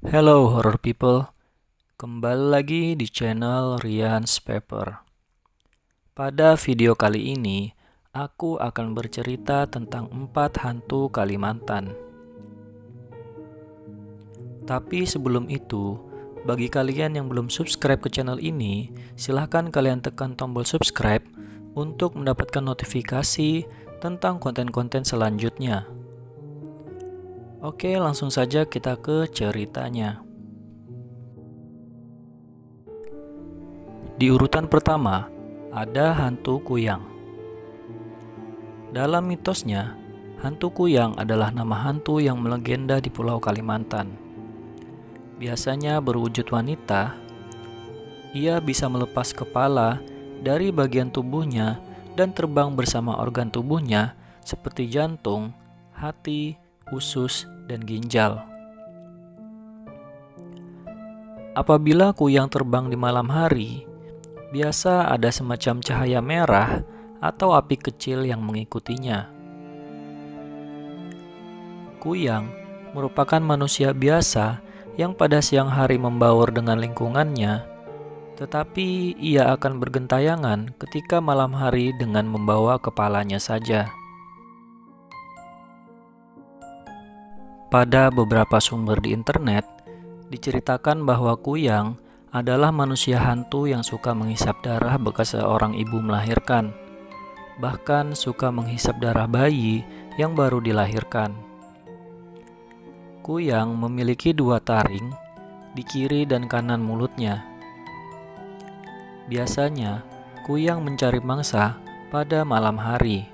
Hello horror people, kembali lagi di channel Rian's Paper. Pada video kali ini, aku akan bercerita tentang 4 hantu Kalimantan. Tapi sebelum itu, bagi kalian yang belum subscribe ke channel ini, silahkan kalian tekan tombol subscribe untuk mendapatkan notifikasi tentang konten-konten selanjutnya. Oke, langsung saja kita ke ceritanya. Di urutan pertama, ada hantu kuyang. Dalam mitosnya, hantu kuyang adalah nama hantu yang melegenda di Pulau Kalimantan. Biasanya berwujud wanita, ia bisa melepas kepala dari bagian tubuhnya dan terbang bersama organ tubuhnya seperti jantung, hati, usus, dan ginjal. Apabila kuyang terbang di malam hari, biasa ada semacam cahaya merah atau api kecil yang mengikutinya. Kuyang merupakan manusia biasa yang pada siang hari membaur dengan lingkungannya, tetapi ia akan bergentayangan ketika malam hari dengan membawa kepalanya saja. Pada beberapa sumber di internet, diceritakan bahwa kuyang adalah manusia hantu yang suka menghisap darah bekas seorang ibu melahirkan, bahkan suka menghisap darah bayi yang baru dilahirkan. Kuyang memiliki 2 taring di kiri dan kanan mulutnya. Biasanya, kuyang mencari mangsa pada malam hari.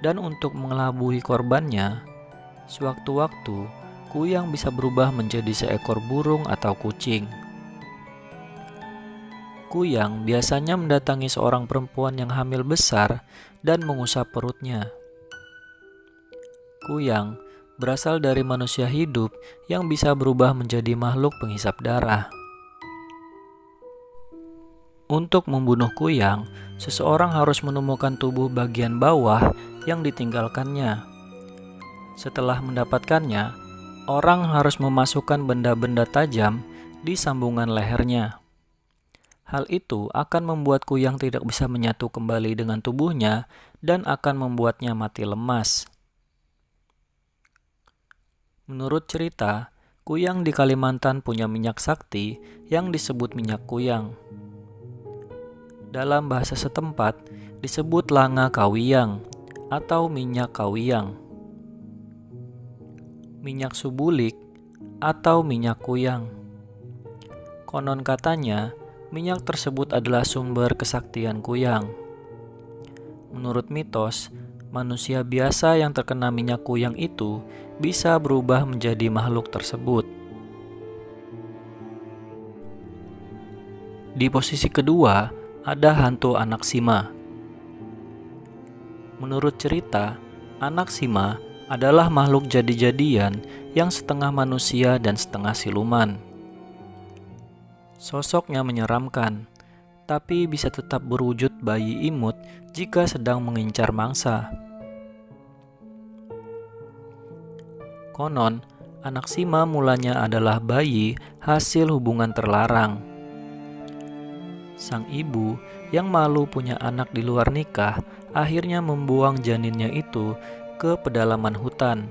Dan untuk mengelabui korbannya, sewaktu-waktu kuyang bisa berubah menjadi seekor burung atau kucing. Kuyang biasanya mendatangi seorang perempuan yang hamil besar dan mengusap perutnya. Kuyang berasal dari manusia hidup yang bisa berubah menjadi makhluk penghisap darah. Untuk membunuh kuyang, seseorang harus menemukan tubuh bagian bawah yang ditinggalkannya. Setelah mendapatkannya, orang harus memasukkan benda-benda tajam di sambungan lehernya. Hal itu akan membuat kuyang tidak bisa menyatu kembali dengan tubuhnya dan akan membuatnya mati lemas. Menurut cerita, kuyang di Kalimantan punya minyak sakti yang disebut minyak kuyang. Dalam bahasa setempat disebut langa kawiyang atau minyak kawiyang, minyak subulik, atau minyak kuyang. Konon katanya, minyak tersebut adalah sumber kesaktian kuyang. Menurut mitos, manusia biasa yang terkena minyak kuyang itu bisa berubah menjadi makhluk tersebut. Di posisi kedua, ada hantu anak Sima. Menurut cerita, anak Sima adalah makhluk jadi-jadian yang setengah manusia dan setengah siluman. Sosoknya menyeramkan, tapi bisa tetap berwujud bayi imut jika sedang mengincar mangsa. Konon, anak Sima mulanya adalah bayi hasil hubungan terlarang. Sang ibu yang malu punya anak di luar nikah akhirnya membuang janinnya itu ke pedalaman hutan.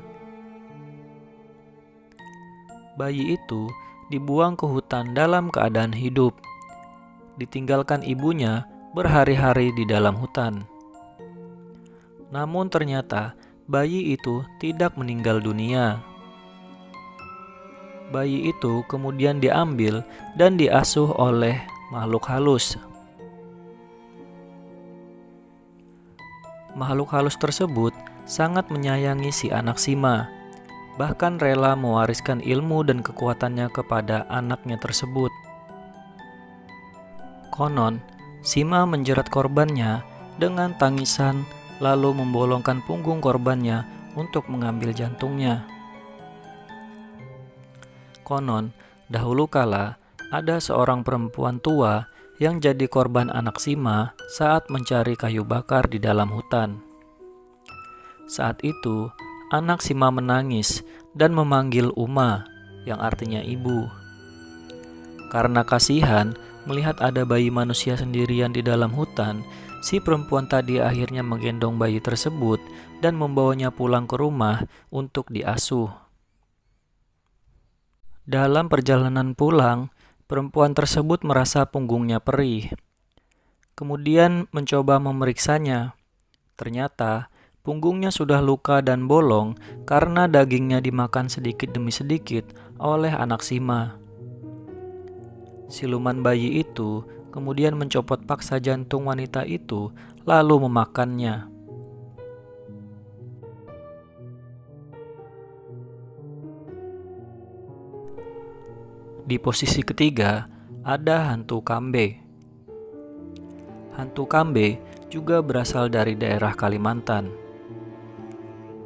Bayi itu dibuang ke hutan dalam keadaan hidup, ditinggalkan ibunya berhari-hari di dalam hutan. Namun ternyata bayi itu tidak meninggal dunia. Bayi itu kemudian diambil dan diasuh oleh makhluk halus. Makhluk halus tersebut sangat menyayangi si anak Sima, bahkan rela mewariskan ilmu dan kekuatannya kepada anaknya tersebut. Konon, Sima menjerat korbannya dengan tangisan lalu membolongkan punggung korbannya untuk mengambil jantungnya. Konon, dahulu kala ada seorang perempuan tua yang jadi korban anak Sima saat mencari kayu bakar di dalam hutan. Saat itu, anak Sima menangis dan memanggil Uma, yang artinya ibu. Karena kasihan melihat ada bayi manusia sendirian di dalam hutan, si perempuan tadi akhirnya menggendong bayi tersebut dan membawanya pulang ke rumah untuk diasuh. Dalam perjalanan pulang, perempuan tersebut merasa punggungnya perih. Kemudian mencoba memeriksanya. Ternyata punggungnya sudah luka dan bolong karena dagingnya dimakan sedikit demi sedikit oleh anak Sima. Siluman bayi itu kemudian mencopot paksa jantung wanita itu lalu memakannya. Di posisi ketiga ada hantu Kambe. Hantu Kambe juga berasal dari daerah Kalimantan.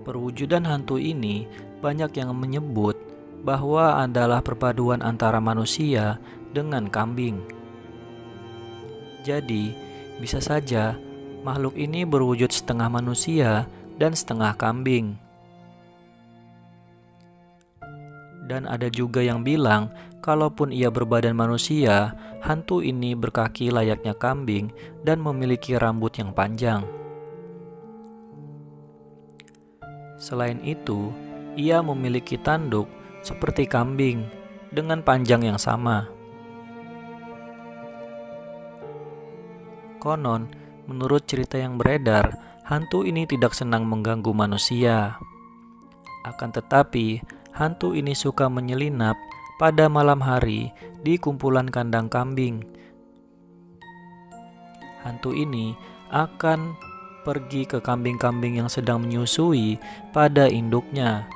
Perwujudan hantu ini banyak yang menyebut bahwa adalah perpaduan antara manusia dengan kambing. Jadi, bisa saja makhluk ini berwujud setengah manusia dan setengah kambing. Dan ada juga yang bilang, kalaupun ia berbadan manusia, hantu ini berkaki layaknya kambing dan memiliki rambut yang panjang. Selain itu, ia memiliki tanduk seperti kambing dengan panjang yang sama. Konon, menurut cerita yang beredar, hantu ini tidak senang mengganggu manusia. Akan tetapi, hantu ini suka menyelinap pada malam hari di kumpulan kandang kambing. Hantu ini akan pergi ke kambing-kambing yang sedang menyusui pada induknya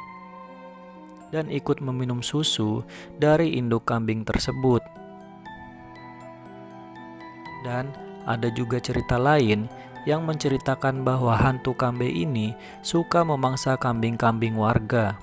dan ikut meminum susu dari induk kambing tersebut. Dan ada juga cerita lain yang menceritakan bahwa hantu Kambe ini suka memangsa kambing-kambing warga.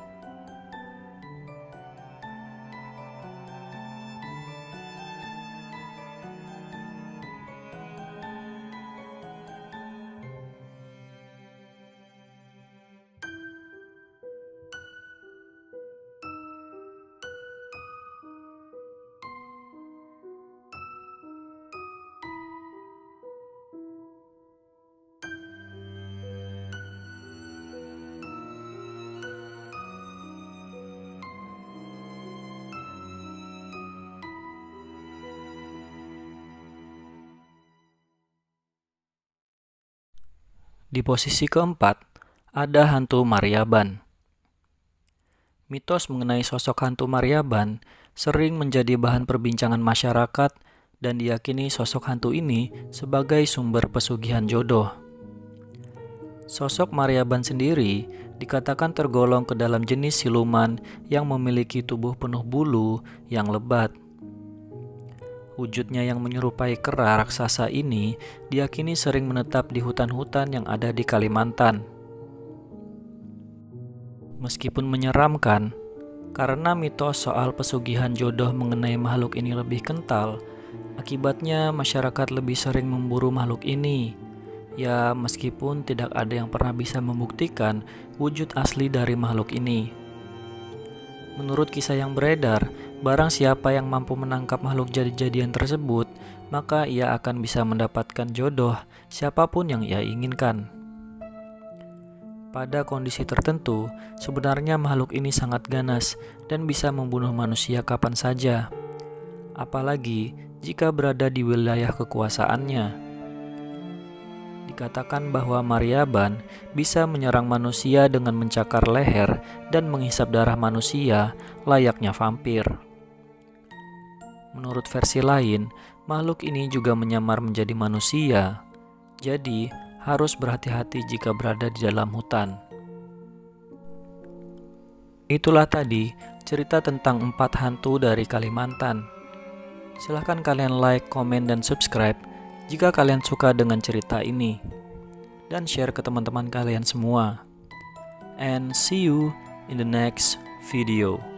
Di posisi keempat, ada hantu Maryaban. Mitos mengenai sosok hantu Maryaban sering menjadi bahan perbincangan masyarakat dan diyakini sosok hantu ini sebagai sumber pesugihan jodoh. Sosok Maryaban sendiri dikatakan tergolong ke dalam jenis siluman yang memiliki tubuh penuh bulu yang lebat. Wujudnya yang menyerupai kera raksasa ini diyakini sering menetap di hutan-hutan yang ada di Kalimantan. Meskipun menyeramkan, karena mitos soal pesugihan jodoh mengenai makhluk ini lebih kental, akibatnya masyarakat lebih sering memburu makhluk ini. Ya, meskipun tidak ada yang pernah bisa membuktikan wujud asli dari makhluk ini. Menurut kisah yang beredar, barang siapa yang mampu menangkap makhluk jadi-jadian tersebut, maka ia akan bisa mendapatkan jodoh siapapun yang ia inginkan. Pada kondisi tertentu, sebenarnya makhluk ini sangat ganas dan bisa membunuh manusia kapan saja, apalagi jika berada di wilayah kekuasaannya. Dikatakan bahwa Maryaban bisa menyerang manusia dengan mencakar leher dan menghisap darah manusia layaknya vampir. Menurut versi lain, makhluk ini juga menyamar menjadi manusia, jadi harus berhati-hati jika berada di dalam hutan. Itulah tadi cerita tentang 4 hantu dari Kalimantan. Silahkan kalian like, komen, dan subscribe jika kalian suka dengan cerita ini, dan share ke teman-teman kalian semua. And see you in the next video.